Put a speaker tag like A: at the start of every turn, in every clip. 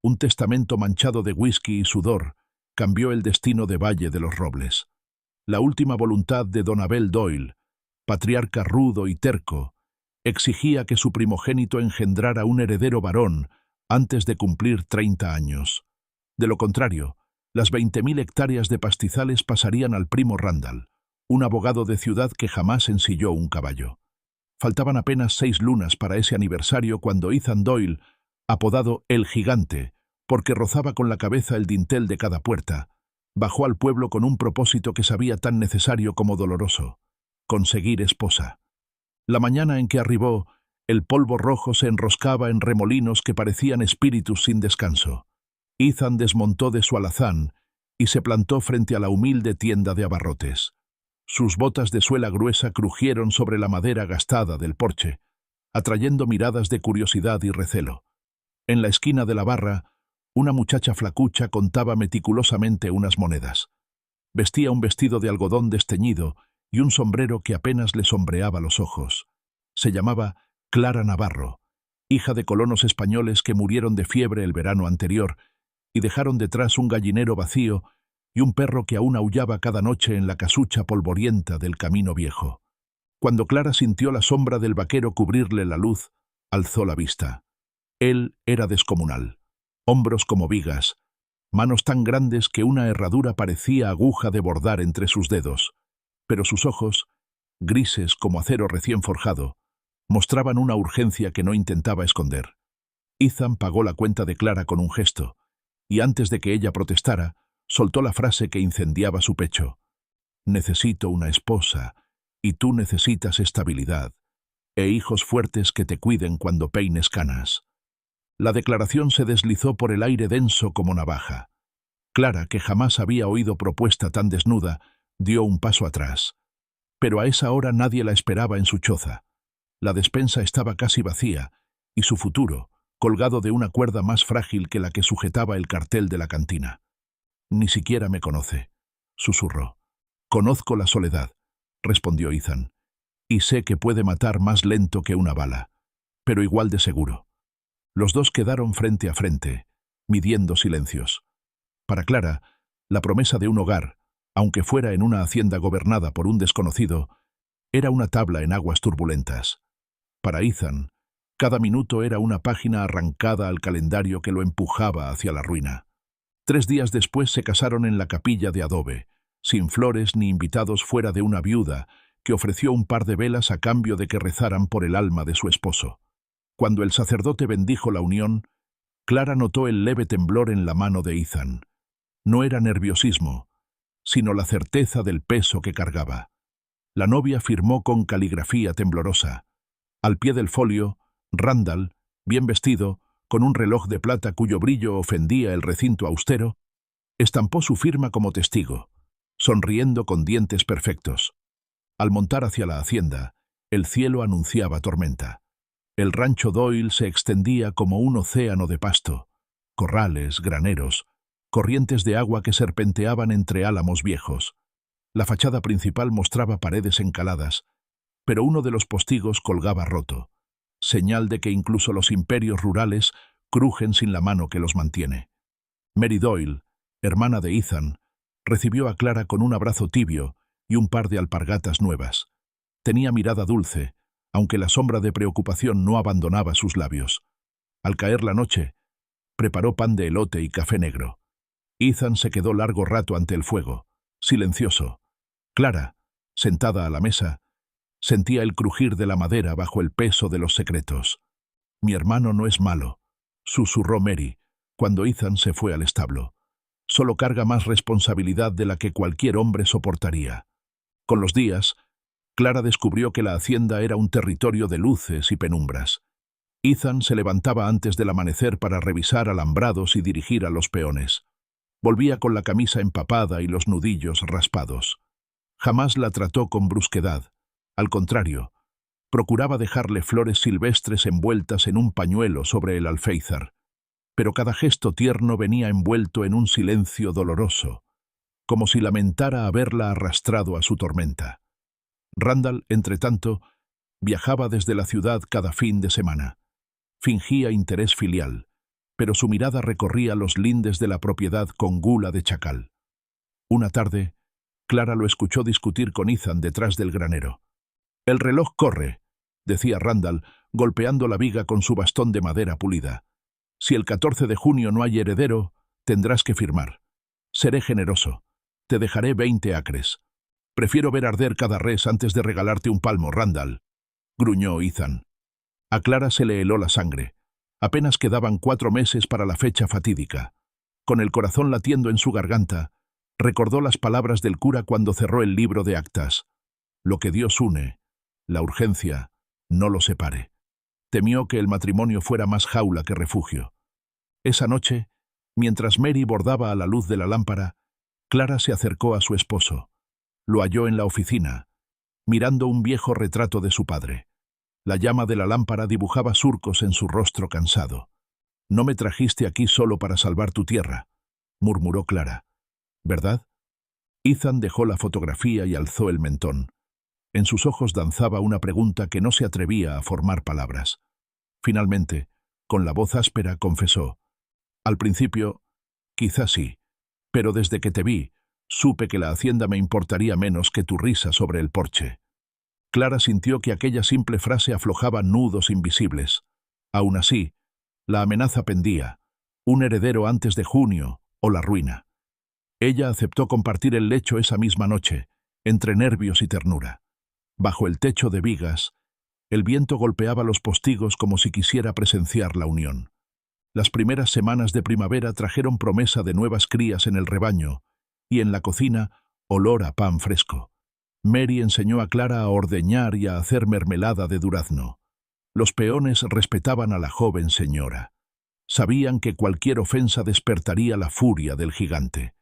A: Un testamento manchado de whisky y sudor cambió el destino de Valle de los Robles. La última voluntad de don Abel Doyle, patriarca rudo y terco, exigía que su primogénito engendrara un heredero varón antes de cumplir 30 años. De lo contrario, las 20.000 hectáreas de pastizales pasarían al primo Randall, un abogado de ciudad que jamás ensilló un caballo. Faltaban apenas 6 lunas para ese aniversario cuando Ethan Doyle, apodado El Gigante, porque rozaba con la cabeza el dintel de cada puerta, bajó al pueblo con un propósito que sabía tan necesario como doloroso: conseguir esposa. La mañana en que arribó, el polvo rojo se enroscaba en remolinos que parecían espíritus sin descanso. Ethan desmontó de su alazán y se plantó frente a la humilde tienda de abarrotes. Sus botas de suela gruesa crujieron sobre la madera gastada del porche, atrayendo miradas de curiosidad y recelo. En la esquina de la barra, una muchacha flacucha contaba meticulosamente unas monedas. Vestía un vestido de algodón desteñido y un sombrero que apenas le sombreaba los ojos. Se llamaba Clara Navarro, hija de colonos españoles que murieron de fiebre el verano anterior y dejaron detrás un gallinero vacío y un perro que aún aullaba cada noche en la casucha polvorienta del camino viejo. Cuando Clara sintió la sombra del vaquero cubrirle la luz, alzó la vista. Él era descomunal. Hombros como vigas, manos tan grandes que una herradura parecía aguja de bordar entre sus dedos, pero sus ojos, grises como acero recién forjado, mostraban una urgencia que no intentaba esconder. Ethan pagó la cuenta de Clara con un gesto, y antes de que ella protestara, soltó la frase que incendiaba su pecho. Necesito una esposa, y tú necesitas estabilidad, e hijos fuertes que te cuiden cuando peines canas. La declaración se deslizó por el aire denso como navaja. Clara, que jamás había oído propuesta tan desnuda, dio un paso atrás. Pero a esa hora nadie la esperaba en su choza. La despensa estaba casi vacía, y su futuro, colgado de una cuerda más frágil que la que sujetaba el cartel de la cantina. «Ni siquiera me conoce», susurró. «Conozco la soledad», respondió Ethan, «y sé que puede matar más lento que una bala, pero igual de seguro». Los dos quedaron frente a frente, midiendo silencios. Para Clara, la promesa de un hogar, aunque fuera en una hacienda gobernada por un desconocido, era una tabla en aguas turbulentas. Para Ethan, cada minuto era una página arrancada al calendario que lo empujaba hacia la ruina. 3 días después se casaron en la capilla de adobe, sin flores ni invitados fuera de una viuda que ofreció un par de velas a cambio de que rezaran por el alma de su esposo. Cuando el sacerdote bendijo la unión, Clara notó el leve temblor en la mano de Ethan. No era nerviosismo, sino la certeza del peso que cargaba. La novia firmó con caligrafía temblorosa. Al pie del folio, Randall, bien vestido, con un reloj de plata cuyo brillo ofendía el recinto austero, estampó su firma como testigo, sonriendo con dientes perfectos. Al montar hacia la hacienda, el cielo anunciaba tormenta. El rancho Doyle se extendía como un océano de pasto, corrales, graneros, corrientes de agua que serpenteaban entre álamos viejos. La fachada principal mostraba paredes encaladas, pero uno de los postigos colgaba roto, señal de que incluso los imperios rurales crujen sin la mano que los mantiene. Mary Doyle, hermana de Ethan, recibió a Clara con un abrazo tibio y un par de alpargatas nuevas. Tenía mirada dulce, aunque la sombra de preocupación no abandonaba sus labios. Al caer la noche, preparó pan de elote y café negro. Ethan se quedó largo rato ante el fuego, silencioso. Clara, sentada a la mesa, sentía el crujir de la madera bajo el peso de los secretos. «Mi hermano no es malo», susurró Mary, cuando Ethan se fue al establo. «Solo carga más responsabilidad de la que cualquier hombre soportaría». Con los días, Clara descubrió que la hacienda era un territorio de luces y penumbras. Ethan se levantaba antes del amanecer para revisar alambrados y dirigir a los peones. Volvía con la camisa empapada y los nudillos raspados. Jamás la trató con brusquedad. Al contrario, procuraba dejarle flores silvestres envueltas en un pañuelo sobre el alféizar. Pero cada gesto tierno venía envuelto en un silencio doloroso, como si lamentara haberla arrastrado a su tormenta. Randall, entretanto, viajaba desde la ciudad cada fin de semana. Fingía interés filial, pero su mirada recorría los lindes de la propiedad con gula de chacal. Una tarde, Clara lo escuchó discutir con Ethan detrás del granero. «El reloj corre», decía Randall, golpeando la viga con su bastón de madera pulida. «Si el 14 de junio no hay heredero, tendrás que firmar. Seré generoso. Te dejaré 20 acres. Prefiero ver arder cada res antes de regalarte un palmo, Randall», gruñó Ethan. A Clara se le heló la sangre. Apenas quedaban 4 meses para la fecha fatídica. Con el corazón latiendo en su garganta, recordó las palabras del cura cuando cerró el libro de actas. Lo que Dios une, la urgencia, no lo separe. Temió que el matrimonio fuera más jaula que refugio. Esa noche, mientras Mary bordaba a la luz de la lámpara, Clara se acercó a su esposo. Lo halló en la oficina, mirando un viejo retrato de su padre. La llama de la lámpara dibujaba surcos en su rostro cansado. «No me trajiste aquí solo para salvar tu tierra», murmuró Clara. «¿Verdad?». Ethan dejó la fotografía y alzó el mentón. En sus ojos danzaba una pregunta que no se atrevía a formar palabras. Finalmente, con la voz áspera, confesó: «Al principio, quizás sí, pero desde que te vi, supe que la hacienda me importaría menos que tu risa sobre el porche». Clara sintió que aquella simple frase aflojaba nudos invisibles. Aún así, la amenaza pendía: un heredero antes de junio o la ruina. Ella aceptó compartir el lecho esa misma noche, entre nervios y ternura. Bajo el techo de vigas, el viento golpeaba los postigos como si quisiera presenciar la unión. Las primeras semanas de primavera trajeron promesa de nuevas crías en el rebaño, y en la cocina, olor a pan fresco. Mary enseñó a Clara a ordeñar y a hacer mermelada de durazno. Los peones respetaban a la joven señora. Sabían que cualquier ofensa despertaría la furia del gigante.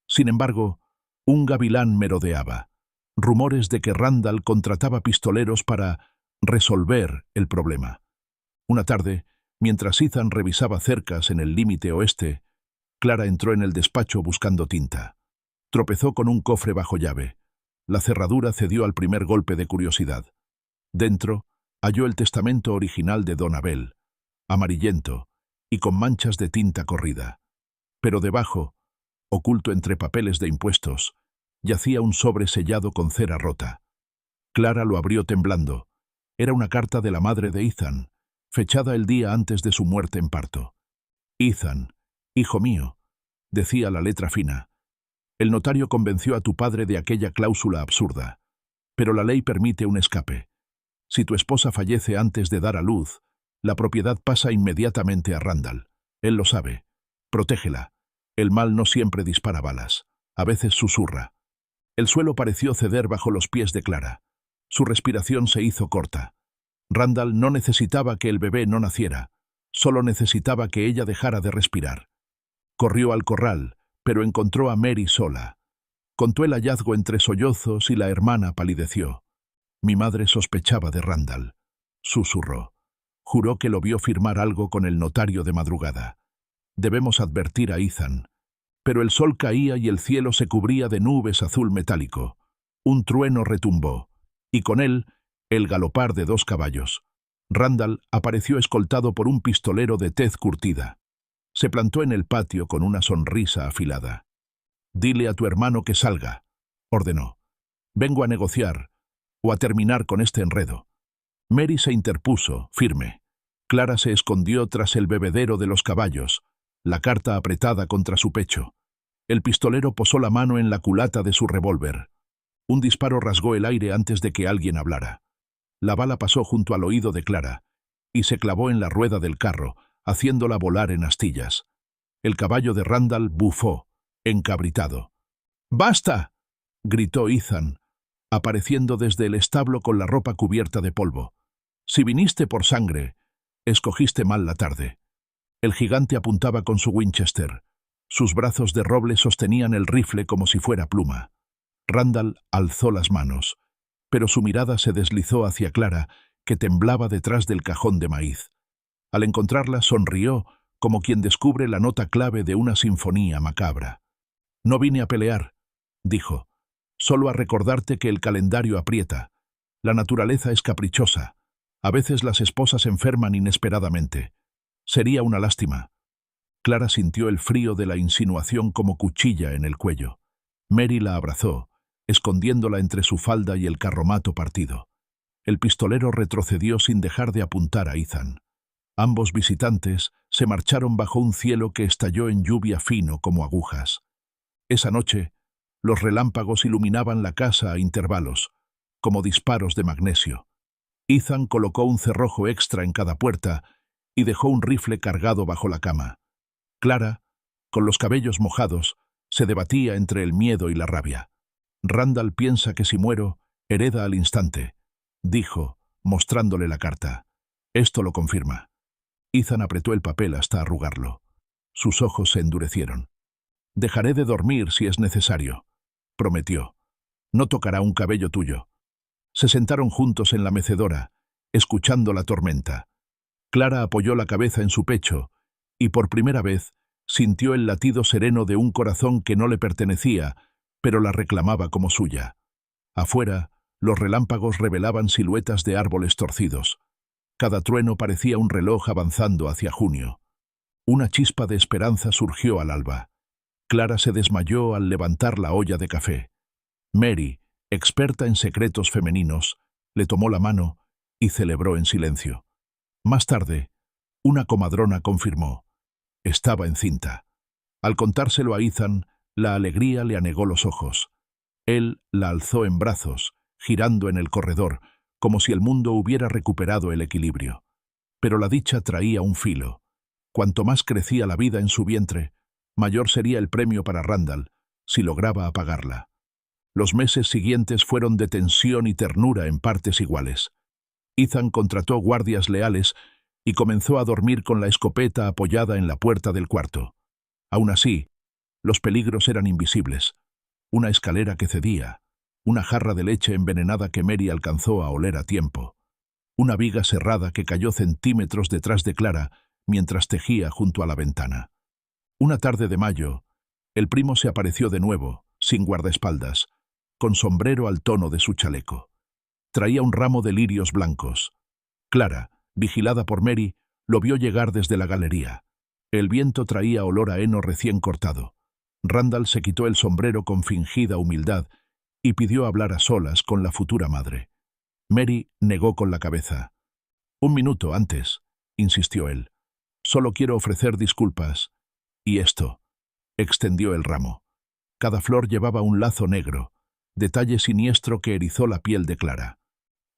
A: Sin embargo, un gavilán merodeaba. Rumores de que Randall contrataba pistoleros para resolver el problema. Una tarde, mientras Ethan revisaba cercas en el límite oeste, Clara entró en el despacho buscando tinta. Tropezó con un cofre bajo llave. La cerradura cedió al primer golpe de curiosidad. Dentro, halló el testamento original de Don Abel, amarillento y con manchas de tinta corrida. Pero debajo, oculto entre papeles de impuestos, yacía un sobre sellado con cera rota. Clara lo abrió temblando. Era una carta de la madre de Ethan, fechada el día antes de su muerte en parto. «Ethan, hijo mío», decía la letra fina, «el notario convenció a tu padre de aquella cláusula absurda, pero la ley permite un escape. Si tu esposa fallece antes de dar a luz, la propiedad pasa inmediatamente a Randall. Él lo sabe. Protégela. El mal no siempre dispara balas. A veces susurra». El suelo pareció ceder bajo los pies de Clara. Su respiración se hizo corta. Randall no necesitaba que el bebé no naciera, solo necesitaba que ella dejara de respirar. Corrió al corral, pero encontró a Mary sola. Contó el hallazgo entre sollozos y la hermana palideció. «Mi madre sospechaba de Randall», susurró. Juró que lo vio firmar algo con el notario de madrugada. «Debemos advertir a Ethan». Pero el sol caía y el cielo se cubría de nubes azul metálico. Un trueno retumbó, y con él, el galopar de 2 caballos. Randall apareció escoltado por un pistolero de tez curtida. Se plantó en el patio con una sonrisa afilada. «Dile a tu hermano que salga», ordenó. «Vengo a negociar, o a terminar con este enredo». Mary se interpuso, firme. Clara se escondió tras el bebedero de los caballos, la carta apretada contra su pecho. El pistolero posó la mano en la culata de su revólver. Un disparo rasgó el aire antes de que alguien hablara. La bala pasó junto al oído de Clara y se clavó en la rueda del carro, haciéndola volar en astillas. El caballo de Randall bufó, encabritado. «¡Basta!», gritó Ethan, apareciendo desde el establo con la ropa cubierta de polvo. «Si viniste por sangre, escogiste mal la tarde». El gigante apuntaba con su Winchester. Sus brazos de roble sostenían el rifle como si fuera pluma. Randall alzó las manos, pero su mirada se deslizó hacia Clara, que temblaba detrás del cajón de maíz. Al encontrarla sonrió, como quien descubre la nota clave de una sinfonía macabra. «No vine a pelear», dijo, «solo a recordarte que el calendario aprieta. La naturaleza es caprichosa. A veces las esposas enferman inesperadamente. Sería una lástima. Clara sintió el frío de la insinuación como cuchilla en el cuello. Mary la abrazó, escondiéndola entre su falda y el carromato partido. El pistolero retrocedió sin dejar de apuntar a Ethan. Ambos visitantes se marcharon bajo un cielo que estalló en lluvia fino como agujas. Esa noche, los relámpagos iluminaban la casa a intervalos, como disparos de magnesio. Ethan colocó un cerrojo extra en cada puerta y dejó un rifle cargado bajo la cama. Clara, con los cabellos mojados, se debatía entre el miedo y la rabia. Randall piensa que si muero, hereda al instante, dijo, mostrándole la carta. Esto lo confirma. Ethan apretó el papel hasta arrugarlo. Sus ojos se endurecieron. Dejaré de dormir si es necesario, prometió. No tocará un cabello tuyo. Se sentaron juntos en la mecedora, escuchando la tormenta. Clara apoyó la cabeza en su pecho y por primera vez sintió el latido sereno de un corazón que no le pertenecía, pero la reclamaba como suya. Afuera, los relámpagos revelaban siluetas de árboles torcidos. Cada trueno parecía un reloj avanzando hacia junio. Una chispa de esperanza surgió al alba. Clara se desmayó al levantar la olla de café. Mary, experta en secretos femeninos, le tomó la mano y celebró en silencio. Más tarde, una comadrona confirmó. Estaba encinta. Al contárselo a Ethan, la alegría le anegó los ojos. Él la alzó en brazos, girando en el corredor, como si el mundo hubiera recuperado el equilibrio. Pero la dicha traía un filo. Cuanto más crecía la vida en su vientre, mayor sería el premio para Randall, si lograba apagarla. Los meses siguientes fueron de tensión y ternura en partes iguales. Ethan contrató guardias leales y comenzó a dormir con la escopeta apoyada en la puerta del cuarto. Aún así, los peligros eran invisibles. Una escalera que cedía, una jarra de leche envenenada que Mary alcanzó a oler a tiempo, una viga cerrada que cayó centímetros detrás de Clara mientras tejía junto a la ventana. Una tarde de mayo, el primo se apareció de nuevo, sin guardaespaldas, con sombrero al tono de su chaleco. Traía un ramo de lirios blancos. Clara, vigilada por Mary, lo vio llegar desde la galería. El viento traía olor a heno recién cortado. Randall se quitó el sombrero con fingida humildad y pidió hablar a solas con la futura madre. Mary negó con la cabeza. «Un minuto antes», insistió él. «Solo quiero ofrecer disculpas. Y esto». Extendió el ramo. Cada flor llevaba un lazo negro, detalle siniestro que erizó la piel de Clara.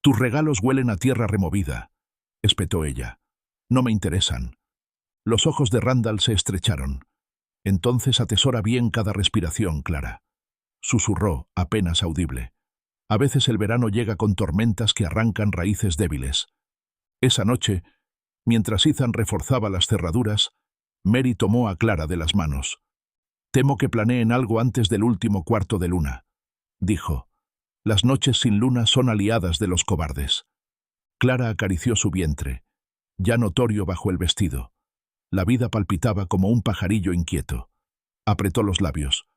A: «Tus regalos huelen a tierra removida», espetó ella. «No me interesan». Los ojos de Randall se estrecharon. «Entonces atesora bien cada respiración, Clara», susurró, apenas audible. «A veces el verano llega con tormentas que arrancan raíces débiles». Esa noche, mientras Ethan reforzaba las cerraduras, Mary tomó a Clara de las manos. «Temo que planeen algo antes del último cuarto de luna», dijo. «Las noches sin luna son aliadas de los cobardes». Clara acarició su vientre, ya notorio bajo el vestido. La vida palpitaba como un pajarillo inquieto. Apretó los labios.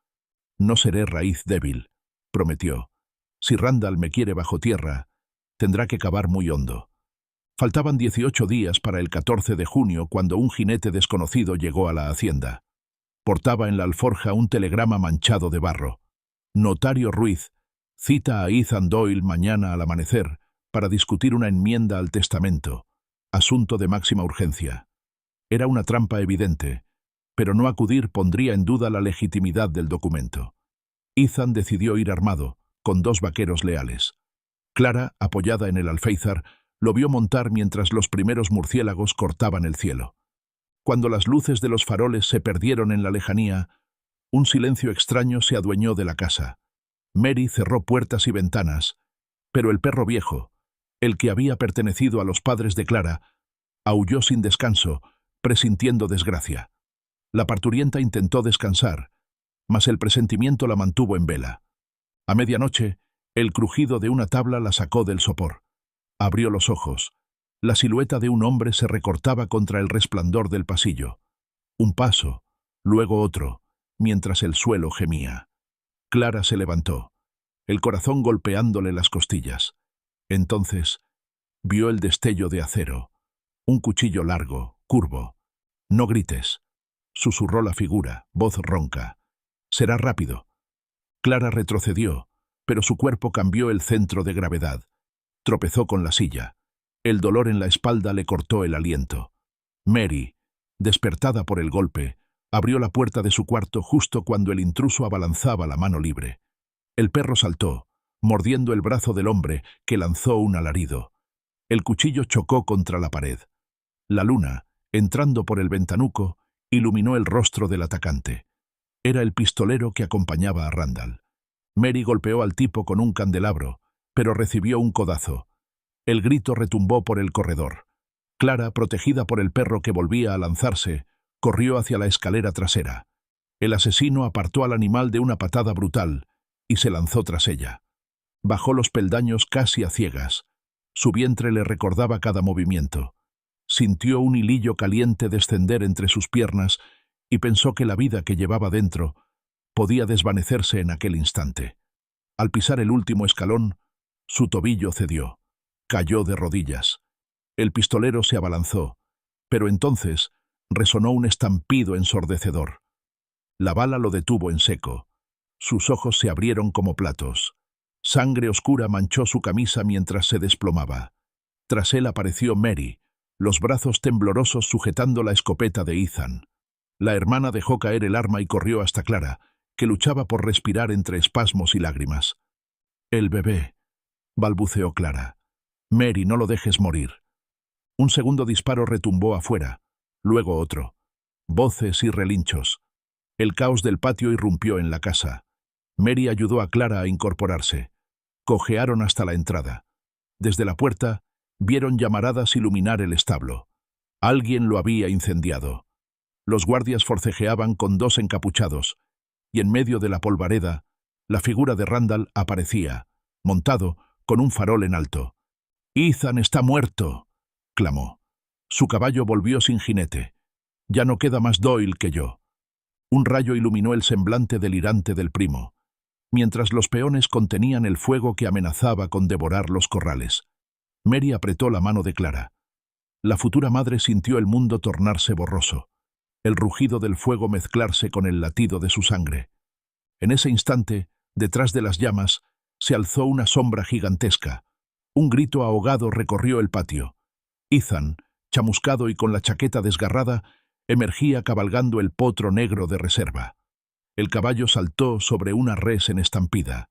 A: «No seré raíz débil», prometió. «Si Randall me quiere bajo tierra, tendrá que cavar muy hondo». Faltaban 18 días para el 14 de junio cuando un jinete desconocido llegó a la hacienda. Portaba en la alforja un telegrama manchado de barro. «Notario Ruiz, cita a Ethan Doyle mañana al amanecer para discutir una enmienda al testamento. Asunto de máxima urgencia». Era una trampa evidente, pero no acudir pondría en duda la legitimidad del documento. Ethan decidió ir armado, con 2 vaqueros leales. Clara, apoyada en el alféizar, lo vio montar mientras los primeros murciélagos cortaban el cielo. Cuando las luces de los faroles se perdieron en la lejanía, un silencio extraño se adueñó de la casa. Mary cerró puertas y ventanas, pero el perro viejo, el que había pertenecido a los padres de Clara, aulló sin descanso, presintiendo desgracia. La parturienta intentó descansar, mas el presentimiento la mantuvo en vela. A medianoche, el crujido de una tabla la sacó del sopor. Abrió los ojos. La silueta de un hombre se recortaba contra el resplandor del pasillo. Un paso, luego otro, mientras el suelo gemía. Clara se levantó, el corazón golpeándole las costillas. Entonces, vio el destello de acero, un cuchillo largo, curvo. «No grites», susurró la figura, voz ronca. «Será rápido». Clara retrocedió, pero su cuerpo cambió el centro de gravedad. Tropezó con la silla. El dolor en la espalda le cortó el aliento. Mary, despertada por el golpe, abrió la puerta de su cuarto justo cuando el intruso abalanzaba la mano libre. El perro saltó, mordiendo el brazo del hombre, que lanzó un alarido. El cuchillo chocó contra la pared. La luna, entrando por el ventanuco, iluminó el rostro del atacante. Era el pistolero que acompañaba a Randall. Mary golpeó al tipo con un candelabro, pero recibió un codazo. El grito retumbó por el corredor. Clara, protegida por el perro que volvía a lanzarse, corrió hacia la escalera trasera. El asesino apartó al animal de una patada brutal y se lanzó tras ella. Bajó los peldaños casi a ciegas. Su vientre le recordaba cada movimiento. Sintió un hilillo caliente descender entre sus piernas y pensó que la vida que llevaba dentro podía desvanecerse en aquel instante. Al pisar el último escalón, su tobillo cedió. Cayó de rodillas. El pistolero se abalanzó, pero entonces resonó un estampido ensordecedor. La bala lo detuvo en seco. Sus ojos se abrieron como platos. Sangre oscura manchó su camisa mientras se desplomaba. Tras él apareció Mary, los brazos temblorosos sujetando la escopeta de Ethan. La hermana dejó caer el arma y corrió hasta Clara, que luchaba por respirar entre espasmos y lágrimas. «El bebé», balbuceó Clara. «Mary, no lo dejes morir». Un segundo disparo retumbó afuera, luego otro. Voces y relinchos. El caos del patio irrumpió en la casa. Mary ayudó a Clara a incorporarse. Cojearon hasta la entrada. Desde la puerta, vieron llamaradas iluminar el establo. Alguien lo había incendiado. Los guardias forcejeaban con dos encapuchados, y en medio de la polvareda, la figura de Randall aparecía, montado, con un farol en alto. «Ethan está muerto», clamó. Su caballo volvió sin jinete. «Ya no queda más Doyle que yo». Un rayo iluminó el semblante delirante del primo, mientras los peones contenían el fuego que amenazaba con devorar los corrales. Mary apretó la mano de Clara. La futura madre sintió el mundo tornarse borroso, el rugido del fuego mezclarse con el latido de su sangre. En ese instante, detrás de las llamas, se alzó una sombra gigantesca. Un grito ahogado recorrió el patio. Ethan, chamuscado y con la chaqueta desgarrada, emergía cabalgando el potro negro de reserva. El caballo saltó sobre una res en estampida.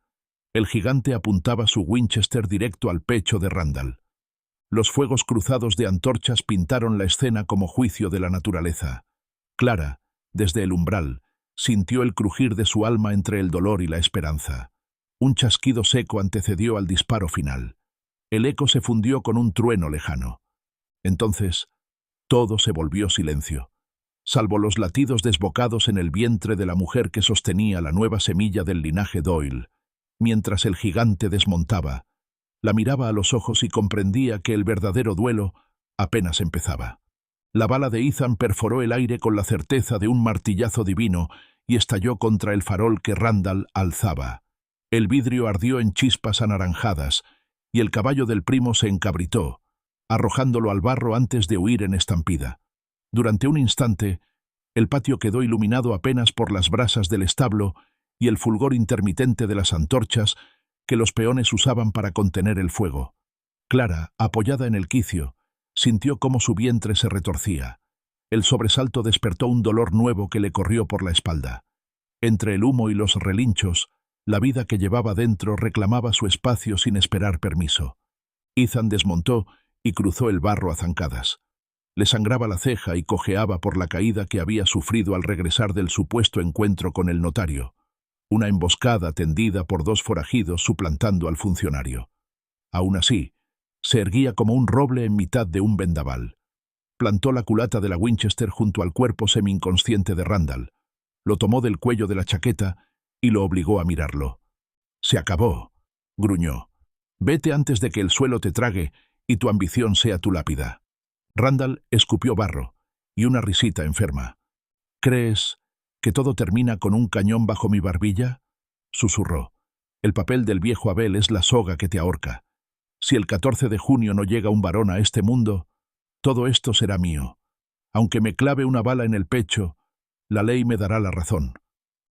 A: El gigante apuntaba su Winchester directo al pecho de Randall. Los fuegos cruzados de antorchas pintaron la escena como juicio de la naturaleza. Clara, desde el umbral, sintió el crujir de su alma entre el dolor y la esperanza. Un chasquido seco antecedió al disparo final. El eco se fundió con un trueno lejano. Entonces, todo se volvió silencio, salvo los latidos desbocados en el vientre de la mujer que sostenía la nueva semilla del linaje Doyle. Mientras el gigante desmontaba, la miraba a los ojos y comprendía que el verdadero duelo apenas empezaba. La bala de Ethan perforó el aire con la certeza de un martillazo divino y estalló contra el farol que Randall alzaba. El vidrio ardió en chispas anaranjadas y el caballo del primo se encabritó, arrojándolo al barro antes de huir en estampida. Durante un instante, el patio quedó iluminado apenas por las brasas del establo y el fulgor intermitente de las antorchas que los peones usaban para contener el fuego. Clara, apoyada en el quicio, sintió cómo su vientre se retorcía. El sobresalto despertó un dolor nuevo que le corrió por la espalda. Entre el humo y los relinchos, la vida que llevaba dentro reclamaba su espacio sin esperar permiso. Ethan desmontó y cruzó el barro a zancadas. Le sangraba la ceja y cojeaba por la caída que había sufrido al regresar del supuesto encuentro con el notario. Una emboscada tendida por dos forajidos suplantando al funcionario. Aún así, se erguía como un roble en mitad de un vendaval. Plantó la culata de la Winchester junto al cuerpo semi-inconsciente de Randall. Lo tomó del cuello de la chaqueta y lo obligó a mirarlo. «Se acabó», gruñó. «Vete antes de que el suelo te trague y tu ambición sea tu lápida». Randall escupió barro y una risita enferma. «¿Crees que todo termina con un cañón bajo mi barbilla?», susurró. «El papel del viejo Abel es la soga que te ahorca. Si el 14 de junio no llega un varón a este mundo, todo esto será mío. Aunque me clave una bala en el pecho, La ley me dará la razón.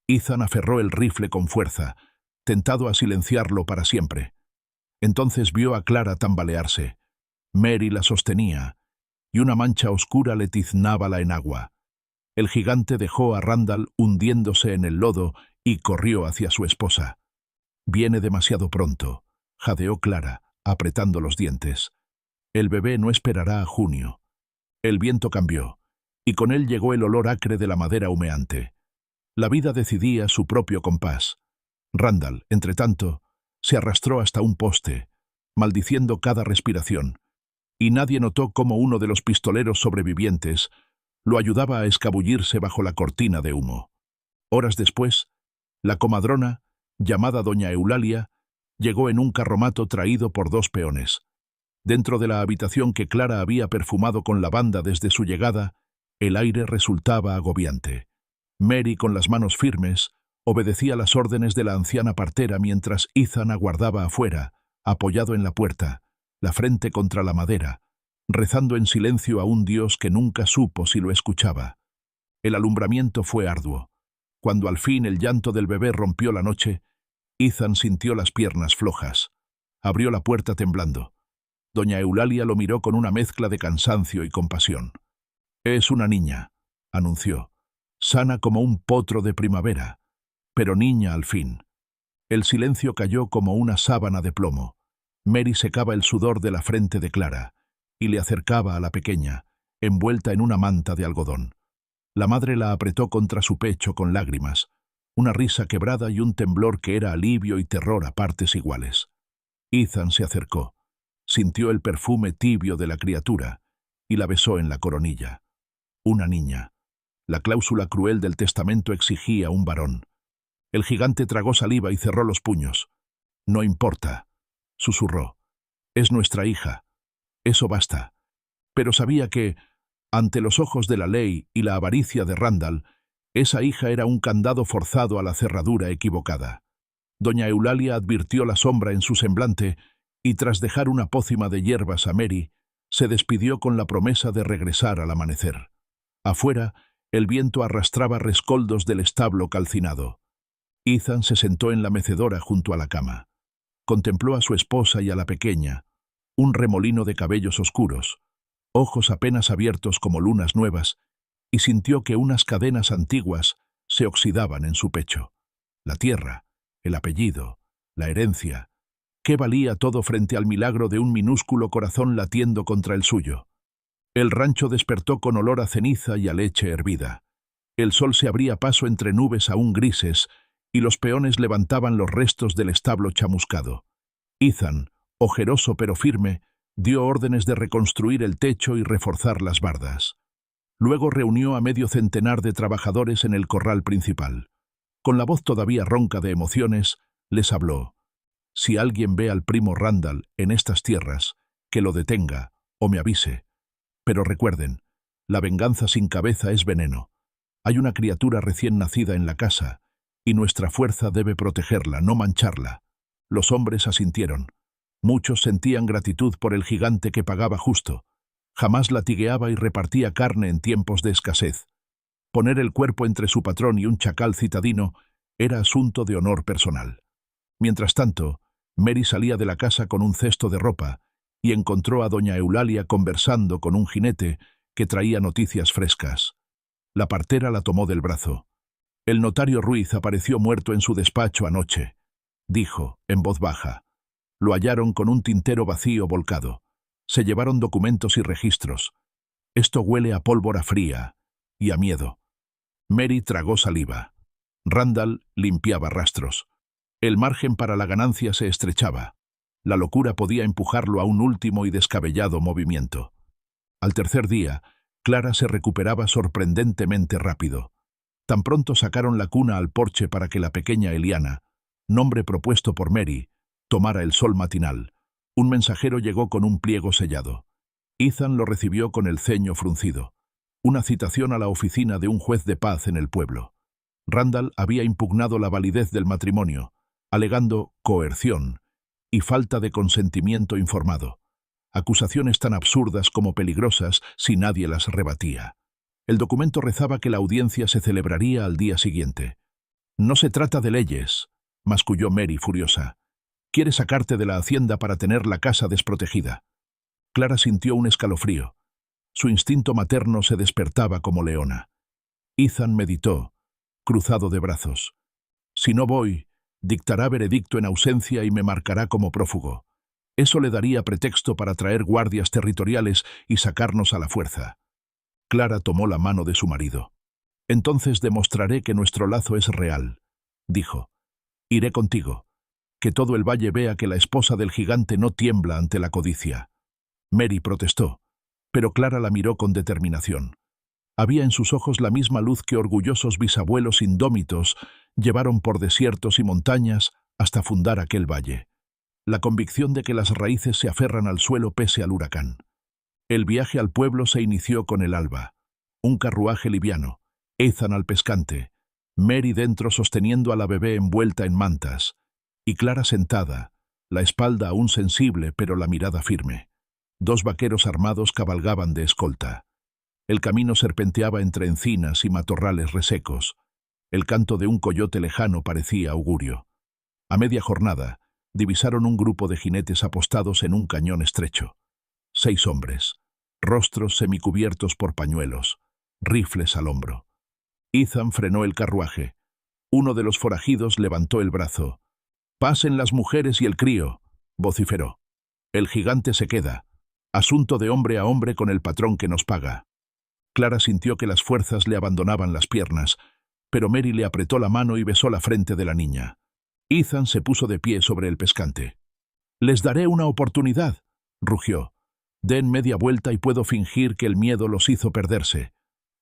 A: Ethan aferró el rifle con fuerza, tentado a silenciarlo para siempre. Entonces vio a Clara tambalearse. Mary la sostenía, y una mancha oscura le tiznaba la enagua. El gigante dejó a Randall hundiéndose en el lodo y corrió hacia su esposa. «Viene demasiado pronto», jadeó Clara, apretando los dientes. «El bebé no esperará a junio». El viento cambió, y con él llegó el olor acre de la madera humeante. La vida decidía su propio compás. Randall, entretanto, se arrastró hasta un poste, maldiciendo cada respiración, y nadie notó cómo uno de los pistoleros sobrevivientes lo ayudaba a escabullirse bajo la cortina de humo. Horas después, la comadrona, llamada doña Eulalia, llegó en un carromato traído por 2 peones. Dentro de la habitación que Clara había perfumado con lavanda desde su llegada, el aire resultaba agobiante. Mary, con las manos firmes, obedecía las órdenes de la anciana partera mientras Ethan aguardaba afuera, apoyado en la puerta, la frente contra la madera, rezando en silencio a un Dios que nunca supo si lo escuchaba. El alumbramiento fue arduo. Cuando al fin el llanto del bebé rompió la noche, Ethan sintió las piernas flojas. Abrió la puerta temblando. Doña Eulalia lo miró con una mezcla de cansancio y compasión. «Es una niña», anunció, «sana como un potro de primavera, pero niña al fin». El silencio cayó como una sábana de plomo. Mary secaba el sudor de la frente de Clara y le acercaba a la pequeña, envuelta en una manta de algodón. La madre la apretó contra su pecho con lágrimas, una risa quebrada y un temblor que era alivio y terror a partes iguales. Ethan se acercó, sintió el perfume tibio de la criatura y la besó en la coronilla. Una niña. La cláusula cruel del testamento exigía un varón. El gigante tragó saliva y cerró los puños. «No importa», susurró. «Es nuestra hija. Eso basta». Pero sabía que, ante los ojos de la ley y la avaricia de Randall, esa hija era un candado forzado a la cerradura equivocada. Doña Eulalia advirtió la sombra en su semblante y, tras dejar una pócima de hierbas a Mary, se despidió con la promesa de regresar al amanecer. Afuera, el viento arrastraba rescoldos del establo calcinado. Ethan se sentó en la mecedora junto a la cama. Contempló a su esposa y a la pequeña, un remolino de cabellos oscuros, ojos apenas abiertos como lunas nuevas, y sintió que unas cadenas antiguas se oxidaban en su pecho. La tierra, el apellido, la herencia. ¿Qué valía todo frente al milagro de un minúsculo corazón latiendo contra el suyo? El rancho despertó con olor a ceniza y a leche hervida. El sol se abría paso entre nubes aún grises, y los peones levantaban los restos del establo chamuscado. Ethan, ojeroso pero firme, dio órdenes de reconstruir el techo y reforzar las bardas. Luego reunió a medio centenar de trabajadores en el corral principal. Con la voz todavía ronca de emociones, les habló. «Si alguien ve al primo Randall en estas tierras, que lo detenga o me avise. Pero recuerden, la venganza sin cabeza es veneno. Hay una criatura recién nacida en la casa, y nuestra fuerza debe protegerla, no mancharla». Los hombres asintieron. Muchos sentían gratitud por el gigante que pagaba justo. Jamás latigueaba y repartía carne en tiempos de escasez. Poner el cuerpo entre su patrón y un chacal citadino era asunto de honor personal. Mientras tanto, Mary salía de la casa con un cesto de ropa y encontró a doña Eulalia conversando con un jinete que traía noticias frescas. La partera la tomó del brazo. «El notario Ruiz apareció muerto en su despacho anoche», dijo, en voz baja. «Lo hallaron con un tintero vacío volcado. Se llevaron documentos y registros. Esto huele a pólvora fría y a miedo». Mary tragó saliva. Randall limpiaba rastros. El margen para la ganancia se estrechaba. La locura podía empujarlo a un último y descabellado movimiento. Al tercer día, Clara se recuperaba sorprendentemente rápido. Tan pronto sacaron la cuna al porche para que la pequeña Eliana, nombre propuesto por Mary, tomara el sol matinal. Un mensajero llegó con un pliego sellado. Ethan lo recibió con el ceño fruncido. Una citación a la oficina de un juez de paz en el pueblo. Randall había impugnado la validez del matrimonio, alegando coerción y falta de consentimiento informado. Acusaciones tan absurdas como peligrosas si nadie las rebatía. El documento rezaba que la audiencia se celebraría al día siguiente. «No se trata de leyes», masculló Mary furiosa. «Quiere sacarte de la hacienda para tener la casa desprotegida». Clara sintió un escalofrío. Su instinto materno se despertaba como leona. Ethan meditó, cruzado de brazos. «Si no voy, dictará veredicto en ausencia y me marcará como prófugo. Eso le daría pretexto para traer guardias territoriales y sacarnos a la fuerza». Clara tomó la mano de su marido. «Entonces demostraré que nuestro lazo es real», dijo. «Iré contigo. Que todo el valle vea que la esposa del gigante no tiembla ante la codicia». Mary protestó, pero Clara la miró con determinación. Había en sus ojos la misma luz que orgullosos bisabuelos indómitos llevaron por desiertos y montañas hasta fundar aquel valle. La convicción de que las raíces se aferran al suelo pese al huracán. El viaje al pueblo se inició con el alba. Un carruaje liviano, Ethan al pescante, Mary dentro sosteniendo a la bebé envuelta en mantas, y Clara sentada, la espalda aún sensible pero la mirada firme. 2 vaqueros armados cabalgaban de escolta. El camino serpenteaba entre encinas y matorrales resecos. El canto de un coyote lejano parecía augurio. A media jornada, divisaron un grupo de jinetes apostados en un cañón estrecho. 6 hombres, rostros semicubiertos por pañuelos, rifles al hombro. Ethan frenó el carruaje. Uno de los forajidos levantó el brazo. «Pasen las mujeres y el crío», vociferó. «El gigante se queda. Asunto de hombre a hombre con el patrón que nos paga». Clara sintió que las fuerzas le abandonaban las piernas, pero Mary le apretó la mano y besó la frente de la niña. Ethan se puso de pie sobre el pescante. «Les daré una oportunidad», rugió. «Den media vuelta y puedo fingir que el miedo los hizo perderse.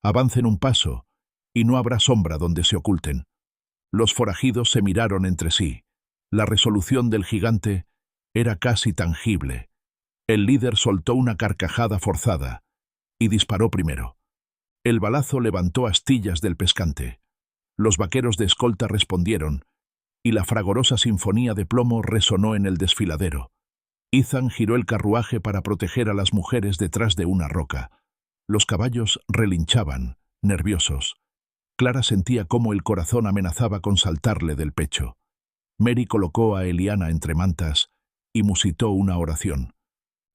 A: Avancen un paso, y no habrá sombra donde se oculten». Los forajidos se miraron entre sí. La resolución del gigante era casi tangible. El líder soltó una carcajada forzada y disparó primero. El balazo levantó astillas del pescante. Los vaqueros de escolta respondieron, y la fragorosa sinfonía de plomo resonó en el desfiladero. Ethan giró el carruaje para proteger a las mujeres detrás de una roca. Los caballos relinchaban, nerviosos. Clara sentía cómo el corazón amenazaba con saltarle del pecho. Mary colocó a Eliana entre mantas y musitó una oración.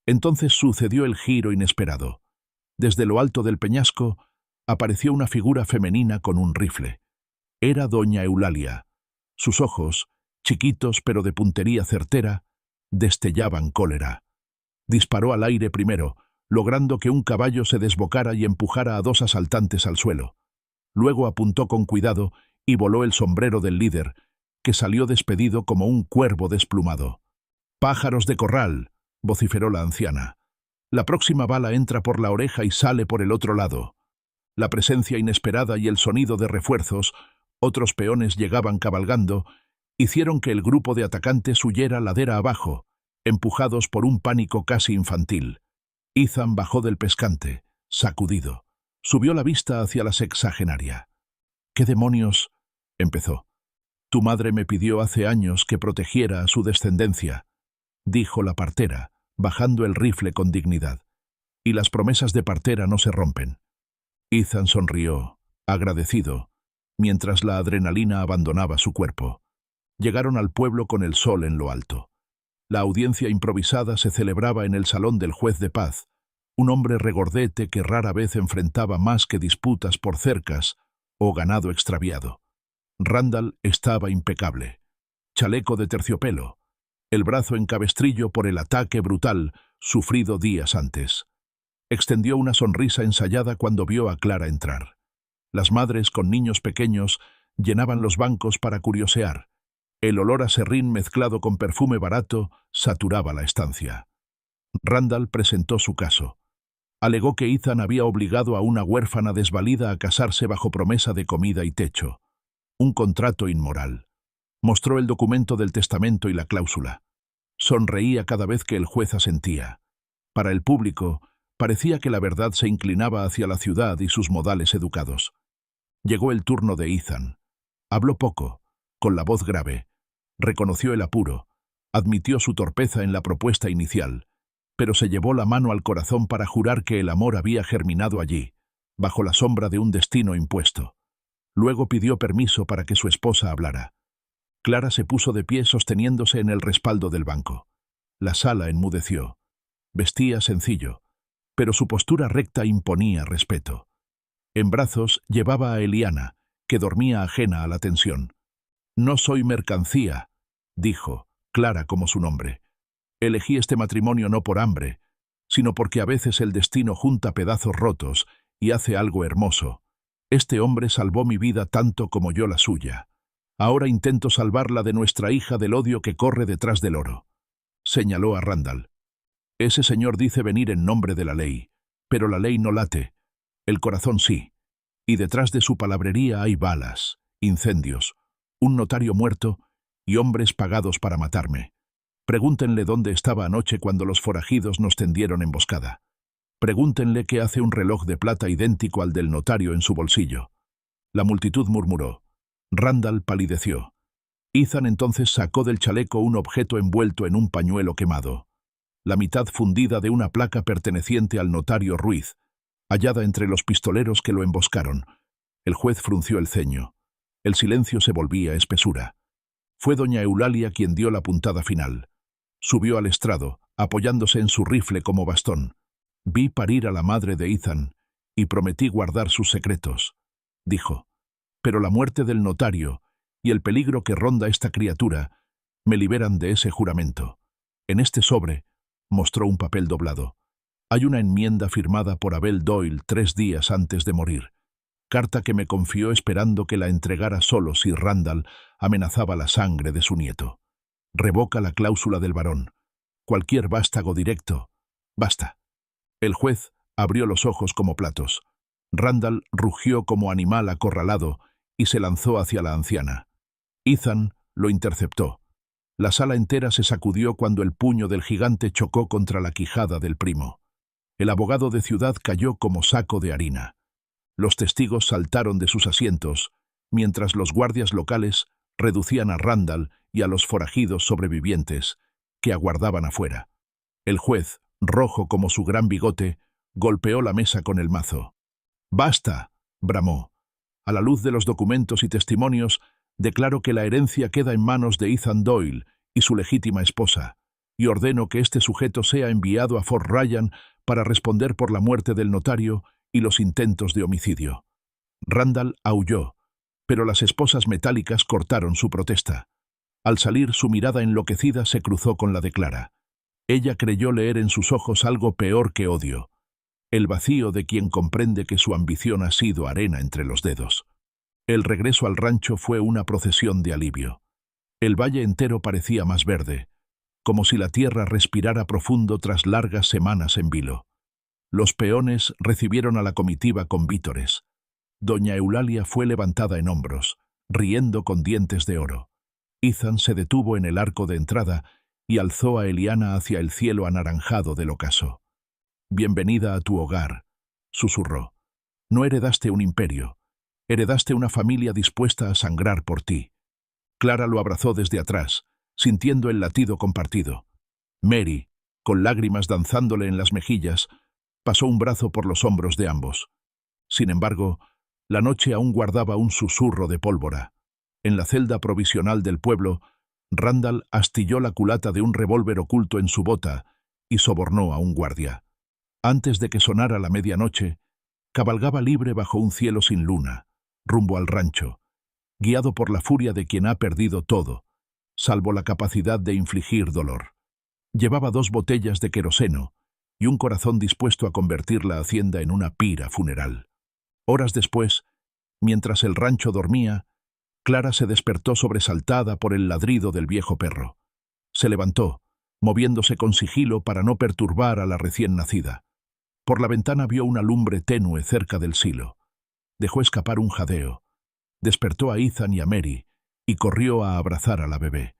A: Entonces sucedió el giro inesperado. Desde lo alto del peñasco apareció una figura femenina con un rifle. Era doña Eulalia. Sus ojos, chiquitos pero de puntería certera, destellaban cólera. Disparó al aire primero, logrando que un caballo se desbocara y empujara a 2 asaltantes al suelo. Luego apuntó con cuidado y voló el sombrero del líder, que salió despedido como un cuervo desplumado. «Pájaros de corral», vociferó la anciana. «La próxima bala entra por la oreja y sale por el otro lado». La presencia inesperada y el sonido de refuerzos, otros peones llegaban cabalgando, hicieron que el grupo de atacantes huyera ladera abajo, empujados por un pánico casi infantil. Ethan bajó del pescante, sacudido. Subió la vista hacia la sexagenaria. «¿Qué demonios?» empezó. «Tu madre me pidió hace años que protegiera a su descendencia», dijo la partera, bajando el rifle con dignidad. «Y las promesas de partera no se rompen». Ethan sonrió, agradecido, mientras la adrenalina abandonaba su cuerpo. Llegaron al pueblo con el sol en lo alto. La audiencia improvisada se celebraba en el salón del juez de paz, un hombre regordete que rara vez enfrentaba más que disputas por cercas o ganado extraviado. Randall estaba impecable. Chaleco de terciopelo, el brazo en cabestrillo por el ataque brutal sufrido días antes. Extendió una sonrisa ensayada cuando vio a Clara entrar. Las madres con niños pequeños llenaban los bancos para curiosear. El olor a serrín mezclado con perfume barato saturaba la estancia. Randall presentó su caso. Alegó que Ethan había obligado a una huérfana desvalida a casarse bajo promesa de comida y techo. Un contrato inmoral. Mostró el documento del testamento y la cláusula. Sonreía cada vez que el juez asentía. Para el público, parecía que la verdad se inclinaba hacia la ciudad y sus modales educados. Llegó el turno de Ethan. Habló poco, con la voz grave. Reconoció el apuro, admitió su torpeza en la propuesta inicial, pero se llevó la mano al corazón para jurar que el amor había germinado allí, bajo la sombra de un destino impuesto. Luego pidió permiso para que su esposa hablara. Clara se puso de pie sosteniéndose en el respaldo del banco. La sala enmudeció. Vestía sencillo, pero su postura recta imponía respeto. En brazos llevaba a Eliana, que dormía ajena a la tensión. «No soy mercancía», dijo, Clara como su nombre. «Elegí este matrimonio no por hambre, sino porque a veces el destino junta pedazos rotos y hace algo hermoso. Este hombre salvó mi vida tanto como yo la suya. Ahora intento salvarla de nuestra hija del odio que corre detrás del oro». Señaló a Randall. «Ese señor dice venir en nombre de la ley, pero la ley no late. El corazón sí. Y detrás de su palabrería hay balas, incendios, un notario muerto y hombres pagados para matarme. Pregúntenle dónde estaba anoche cuando los forajidos nos tendieron emboscada. Pregúntenle qué hace un reloj de plata idéntico al del notario en su bolsillo». La multitud murmuró. Randall palideció. Ethan entonces sacó del chaleco un objeto envuelto en un pañuelo quemado. La mitad fundida de una placa perteneciente al notario Ruiz, hallada entre los pistoleros que lo emboscaron. El juez frunció el ceño. El silencio se volvía espesura. Fue doña Eulalia quien dio la puntada final. Subió al estrado, apoyándose en su rifle como bastón. «Vi parir a la madre de Ethan y prometí guardar sus secretos», dijo. «Pero la muerte del notario y el peligro que ronda esta criatura me liberan de ese juramento. En este sobre», mostró un papel doblado, «hay una enmienda firmada por Abel Doyle 3 días antes de morir. Carta que me confió esperando que la entregara solo si Randall amenazaba la sangre de su nieto. Revoca la cláusula del varón. Cualquier vástago directo. Basta». El juez abrió los ojos como platos. Randall rugió como animal acorralado y se lanzó hacia la anciana. Ethan lo interceptó. La sala entera se sacudió cuando el puño del gigante chocó contra la quijada del primo. El abogado de ciudad cayó como saco de harina. Los testigos saltaron de sus asientos, mientras los guardias locales reducían a Randall y a los forajidos sobrevivientes que aguardaban afuera. El juez, rojo como su gran bigote, golpeó la mesa con el mazo. «¡Basta!», bramó. «A la luz de los documentos y testimonios, declaro que la herencia queda en manos de Ethan Doyle y su legítima esposa, y ordeno que este sujeto sea enviado a Fort Ryan para responder por la muerte del notario y los intentos de homicidio». Randall aulló, pero las esposas metálicas cortaron su protesta. Al salir, su mirada enloquecida se cruzó con la de Clara. Ella creyó leer en sus ojos algo peor que odio, el vacío de quien comprende que su ambición ha sido arena entre los dedos. El regreso al rancho fue una procesión de alivio. El valle entero parecía más verde, como si la tierra respirara profundo tras largas semanas en vilo. Los peones recibieron a la comitiva con vítores. Doña Eulalia fue levantada en hombros, riendo con dientes de oro. Ethan se detuvo en el arco de entrada y alzó a Eliana hacia el cielo anaranjado del ocaso. «Bienvenida a tu hogar», susurró. «No heredaste un imperio. Heredaste una familia dispuesta a sangrar por ti». Clara lo abrazó desde atrás, sintiendo el latido compartido. Mary, con lágrimas danzándole en las mejillas, pasó un brazo por los hombros de ambos. Sin embargo, la noche aún guardaba un susurro de pólvora. En la celda provisional del pueblo, Randall astilló la culata de un revólver oculto en su bota y sobornó a un guardia. Antes de que sonara la medianoche, cabalgaba libre bajo un cielo sin luna, rumbo al rancho, guiado por la furia de quien ha perdido todo, salvo la capacidad de infligir dolor. Llevaba 2 botellas de queroseno y un corazón dispuesto a convertir la hacienda en una pira funeral. Horas después, mientras el rancho dormía, Clara se despertó sobresaltada por el ladrido del viejo perro. Se levantó, moviéndose con sigilo para no perturbar a la recién nacida. Por la ventana vio una lumbre tenue cerca del silo. Dejó escapar un jadeo. Despertó a Ethan y a Mary y corrió a abrazar a la bebé.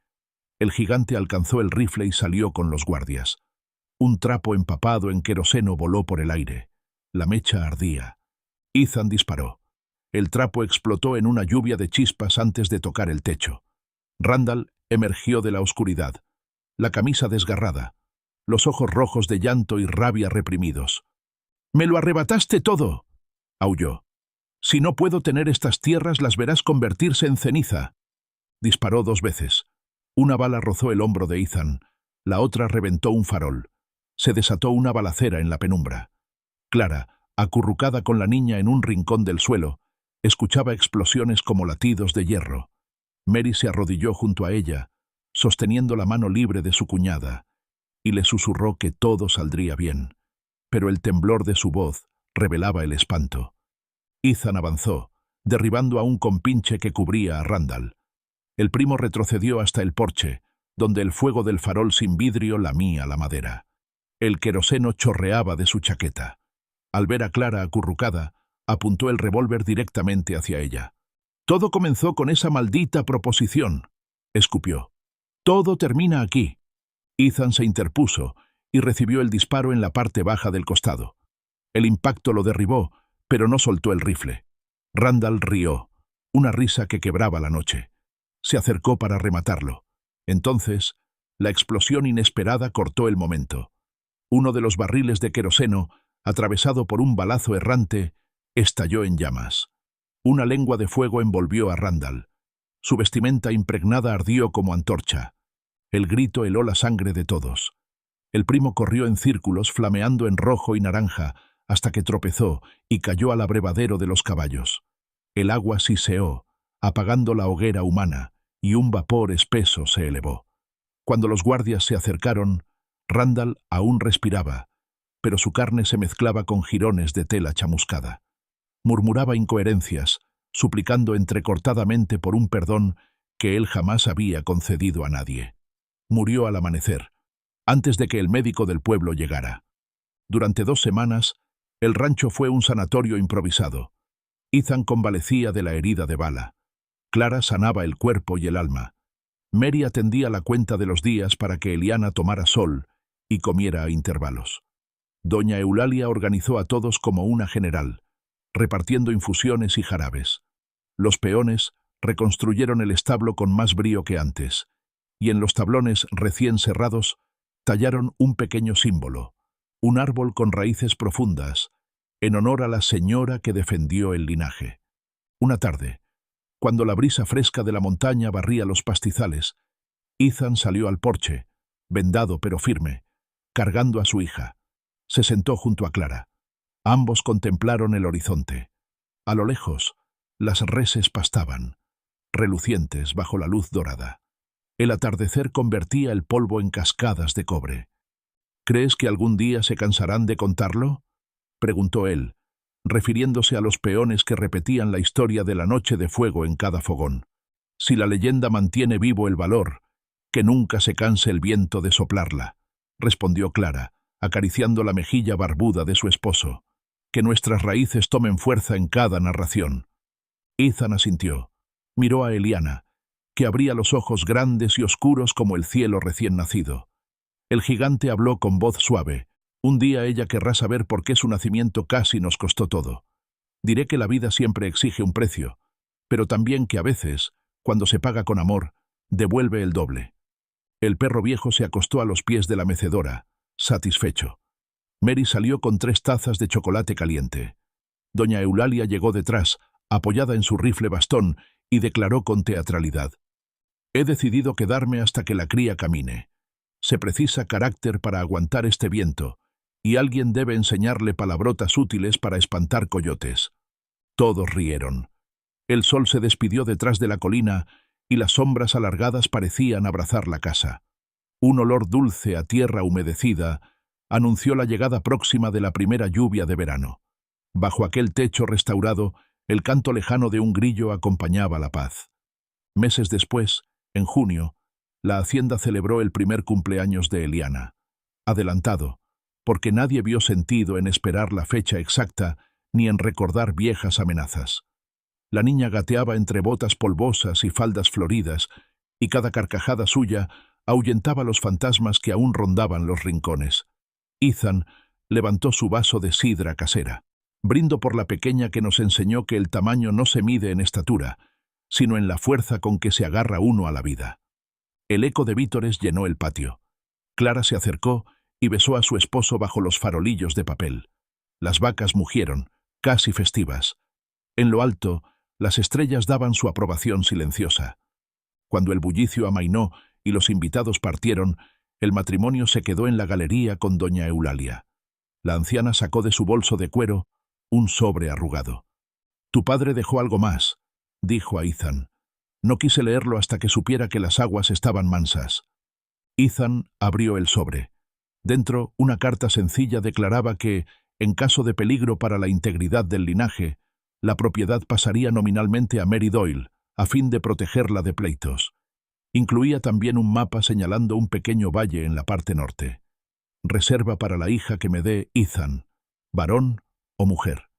A: El gigante alcanzó el rifle y salió con los guardias. Un trapo empapado en queroseno voló por el aire. La mecha ardía. Ethan disparó. El trapo explotó en una lluvia de chispas antes de tocar el techo. Randall emergió de la oscuridad, la camisa desgarrada, los ojos rojos de llanto y rabia reprimidos. «¡Me lo arrebataste todo!», aulló. «Si no puedo tener estas tierras, las verás convertirse en ceniza». Disparó 2 veces. Una bala rozó el hombro de Ethan, la otra reventó un farol. Se desató una balacera en la penumbra. Clara, acurrucada con la niña en un rincón del suelo, escuchaba explosiones como latidos de hierro. Mary se arrodilló junto a ella, sosteniendo la mano libre de su cuñada, y le susurró que todo saldría bien. Pero el temblor de su voz revelaba el espanto. Ethan avanzó, derribando a un compinche que cubría a Randall. El primo retrocedió hasta el porche, donde el fuego del farol sin vidrio lamía la madera. El queroseno chorreaba de su chaqueta. Al ver a Clara acurrucada, apuntó el revólver directamente hacia ella. «Todo comenzó con esa maldita proposición», escupió. «Todo termina aquí». Ethan se interpuso y recibió el disparo en la parte baja del costado. El impacto lo derribó, pero no soltó el rifle. Randall rió, una risa que quebraba la noche. Se acercó para rematarlo. Entonces, la explosión inesperada cortó el momento. Uno de los barriles de queroseno, atravesado por un balazo errante, estalló en llamas. Una lengua de fuego envolvió a Randall. Su vestimenta impregnada ardió como antorcha. El grito heló la sangre de todos. El primo corrió en círculos, flameando en rojo y naranja, hasta que tropezó y cayó al abrevadero de los caballos. El agua siseó, apagando la hoguera humana, y un vapor espeso se elevó. Cuando los guardias se acercaron, Randall aún respiraba, pero su carne se mezclaba con jirones de tela chamuscada. Murmuraba incoherencias, suplicando entrecortadamente por un perdón que él jamás había concedido a nadie. Murió al amanecer, antes de que el médico del pueblo llegara. Durante 2 semanas, el rancho fue un sanatorio improvisado. Ethan convalecía de la herida de bala. Clara sanaba el cuerpo y el alma. Mary atendía la cuenta de los días para que Eliana tomara sol y comiera a intervalos. Doña Eulalia organizó a todos como una general, repartiendo infusiones y jarabes. Los peones reconstruyeron el establo con más brío que antes, y en los tablones recién cerrados tallaron un pequeño símbolo, un árbol con raíces profundas, en honor a la señora que defendió el linaje. Una tarde, cuando la brisa fresca de la montaña barría los pastizales, Ethan salió al porche, vendado pero firme, cargando a su hija. Se sentó junto a Clara. Ambos contemplaron el horizonte. A lo lejos, las reses pastaban, relucientes bajo la luz dorada. El atardecer convertía el polvo en cascadas de cobre. «¿Crees que algún día se cansarán de contarlo?», preguntó él, refiriéndose a los peones que repetían la historia de la noche de fuego en cada fogón. «Si la leyenda mantiene vivo el valor, que nunca se canse el viento de soplarla», respondió Clara, acariciando la mejilla barbuda de su esposo. «Que nuestras raíces tomen fuerza en cada narración». Ethan asintió. Miró a Eliana, que abría los ojos grandes y oscuros como el cielo recién nacido. El gigante habló con voz suave. «Un día ella querrá saber por qué su nacimiento casi nos costó todo. Diré que la vida siempre exige un precio, pero también que a veces, cuando se paga con amor, devuelve el doble». El perro viejo se acostó a los pies de la mecedora, satisfecho. Mary salió con 3 tazas de chocolate caliente. Doña Eulalia llegó detrás, apoyada en su rifle bastón, y declaró con teatralidad: «He decidido quedarme hasta que la cría camine. Se precisa carácter para aguantar este viento, y alguien debe enseñarle palabrotas útiles para espantar coyotes». Todos rieron. El sol se despidió detrás de la colina y las sombras alargadas parecían abrazar la casa. Un olor dulce a tierra humedecida anunció la llegada próxima de la primera lluvia de verano. Bajo aquel techo restaurado, el canto lejano de un grillo acompañaba la paz. Meses después, en junio, la hacienda celebró el primer cumpleaños de Eliana. Adelantado, porque nadie vio sentido en esperar la fecha exacta ni en recordar viejas amenazas. La niña gateaba entre botas polvosas y faldas floridas, y cada carcajada suya ahuyentaba los fantasmas que aún rondaban los rincones. Ethan levantó su vaso de sidra casera. «Brindo por la pequeña que nos enseñó que el tamaño no se mide en estatura, sino en la fuerza con que se agarra uno a la vida». El eco de vítores llenó el patio. Clara se acercó y besó a su esposo bajo los farolillos de papel. Las vacas mugieron, casi festivas. En lo alto, las estrellas daban su aprobación silenciosa. Cuando el bullicio amainó y los invitados partieron, el matrimonio se quedó en la galería con doña Eulalia. La anciana sacó de su bolso de cuero un sobre arrugado. «Tu padre dejó algo más», dijo a Ethan. «No quise leerlo hasta que supiera que las aguas estaban mansas». Ethan abrió el sobre. Dentro, una carta sencilla declaraba que, en caso de peligro para la integridad del linaje, la propiedad pasaría nominalmente a Mary Doyle, a fin de protegerla de pleitos. Incluía también un mapa señalando un pequeño valle en la parte norte. «Reserva para la hija que me dé Ethan, varón o mujer».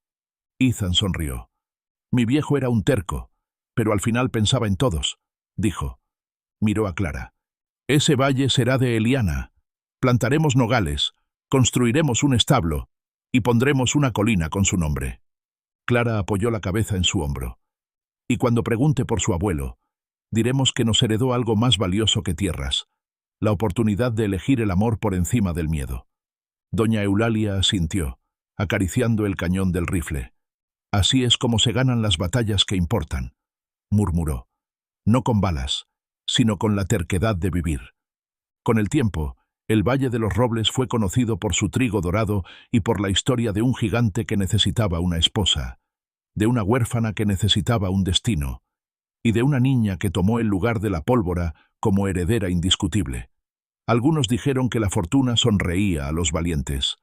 A: Ethan sonrió. «Mi viejo era un terco, pero al final pensaba en todos», dijo. Miró a Clara. «Ese valle será de Eliana. Plantaremos nogales, construiremos un establo y pondremos una colina con su nombre». Clara apoyó la cabeza en su hombro. «Y cuando pregunte por su abuelo, diremos que nos heredó algo más valioso que tierras, la oportunidad de elegir el amor por encima del miedo». Doña Eulalia asintió, acariciando el cañón del rifle. «Así es como se ganan las batallas que importan», murmuró. «No con balas, sino con la terquedad de vivir». Con el tiempo, el Valle de los Robles fue conocido por su trigo dorado y por la historia de un gigante que necesitaba una esposa, de una huérfana que necesitaba un destino, y de una niña que tomó el lugar de la pólvora como heredera indiscutible. Algunos dijeron que la fortuna sonreía a los valientes,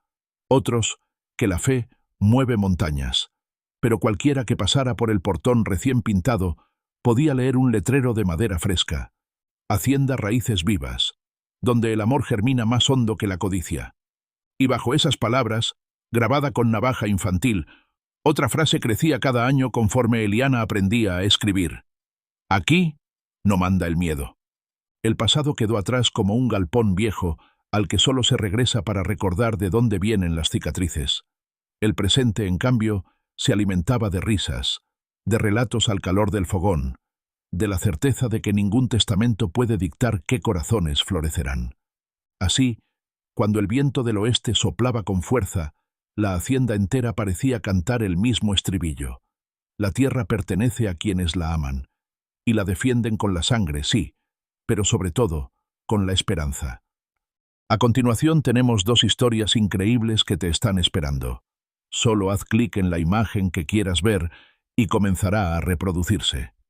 A: otros que la fe mueve montañas, pero cualquiera que pasara por el portón recién pintado podía leer un letrero de madera fresca: «Hacienda Raíces Vivas», donde el amor germina más hondo que la codicia. Y bajo esas palabras, grabada con navaja infantil, otra frase crecía cada año conforme Eliana aprendía a escribir: «Aquí no manda el miedo». El pasado quedó atrás como un galpón viejo al que solo se regresa para recordar de dónde vienen las cicatrices. El presente, en cambio, se alimentaba de risas, de relatos al calor del fogón, de la certeza de que ningún testamento puede dictar qué corazones florecerán. Así, cuando el viento del oeste soplaba con fuerza, la hacienda entera parecía cantar el mismo estribillo. La tierra pertenece a quienes la aman, y la defienden con la sangre, sí, pero sobre todo, con la esperanza. A continuación tenemos dos historias increíbles que te están esperando. Solo haz clic en la imagen que quieras ver y comenzará a reproducirse.